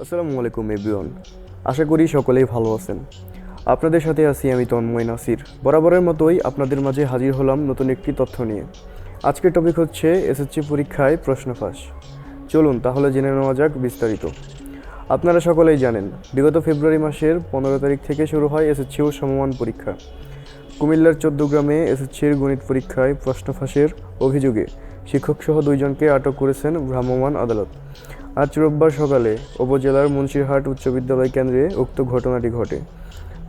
আসসালামু আলাইকুম এভরিওয়ান। আশা করি সকলেই ভালো আছেন। আপনাদের সাথে আছি আমি তন্ময় নাসির। বরাবরের মতোই আপনাদের মাঝে হাজির হলাম নতুন একটি তথ্য নিয়ে। আজকের টপিক হচ্ছে এসএসসি পরীক্ষায় প্রশ্ন ফাঁস। চলুন তাহলে জেনে নেওয়া যাক বিস্তারিত। আপনারা সকলেই জানেন, বিগত ফেব্রুয়ারি মাসের 15 তারিখ থেকে শুরু হয় এসএসসি ও সমমান পরীক্ষা। কুমিল্লার 14 গ্রামে এসএসসির গণিত পরীক্ষায় প্রশ্ন ফাঁসের অভিযোগে শিক্ষকসহ 2 জনকে আটক করেছেন ভ্রাম্যমাণ আদালত। আজ রোববার সকালে উপজেলার মুন্সিরহাট উচ্চ বিদ্যালয় কেন্দ্রে উক্ত ঘটনাটি ঘটে।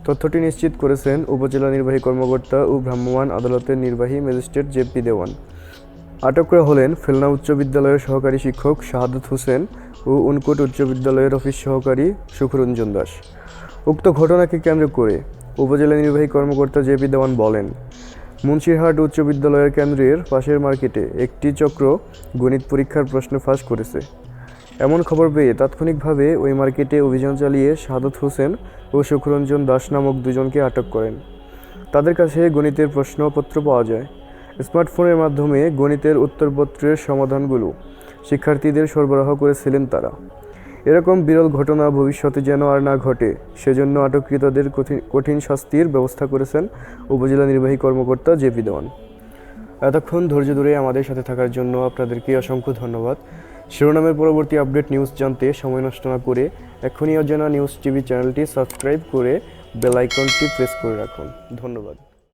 তথ্যটি নিশ্চিত করেছেন উপজেলা নির্বাহী কর্মকর্তা ও ভ্রাম্যমাণ আদালতের নির্বাহী ম্যাজিস্ট্রেট জেপি দেওয়ান। আটকরা হলেন খুলনা উচ্চ বিদ্যালয়ের সহকারী শিক্ষক শাহাদাত হোসেন ও উনকোট উচ্চ বিদ্যালয়ের অফিস সহকারী সুখরঞ্জন দাস। উক্ত ঘটনাকে কেন্দ্র করে উপজেলা নির্বাহী কর্মকর্তা জেপি দেওয়ান বলেন, মুন্সিরহাট উচ্চ বিদ্যালয়ের কেন্দ্রের পাশের মার্কেটে একটি চক্র গণিত পরীক্ষার প্রশ্ন ফাঁস করেছে। এমন খবর পেয়ে তাৎক্ষণিকভাবে ওই মার্কেটে অভিযান চালিয়ে শাহাদাত হোসেন ও সুখরঞ্জন দাস নামক 2 জনকে আটক করেন। তাদের কাছে গণিতের প্রশ্নপত্র পাওয়া যায়। স্মার্টফোনের মাধ্যমে গণিতের উত্তরপত্রের সমাধানগুলো শিক্ষার্থীদের সরবরাহ করেছিলেন তারা। এরকম বিরল ঘটনা ভবিষ্যতে যেন আর না ঘটে, সেজন্য আটককৃতদের কঠিন শাস্তির ব্যবস্থা করেছেন উপজেলা নির্বাহী কর্মকর্তা জেপি দেওয়ান। এতক্ষণ ধৈর্য ধরে আমাদের সাথে থাকার জন্য আপনাদেরকে অসংখ্য ধন্যবাদ। শিরোনামের পরবর্তী আপডেট নিউজ জানতে সময় নষ্ট না করে এখনই অজানা নিউজ টিভি চ্যানেলটি সাবস্ক্রাইব করে বেল আইকনটি প্রেস করে রাখুন। ধন্যবাদ।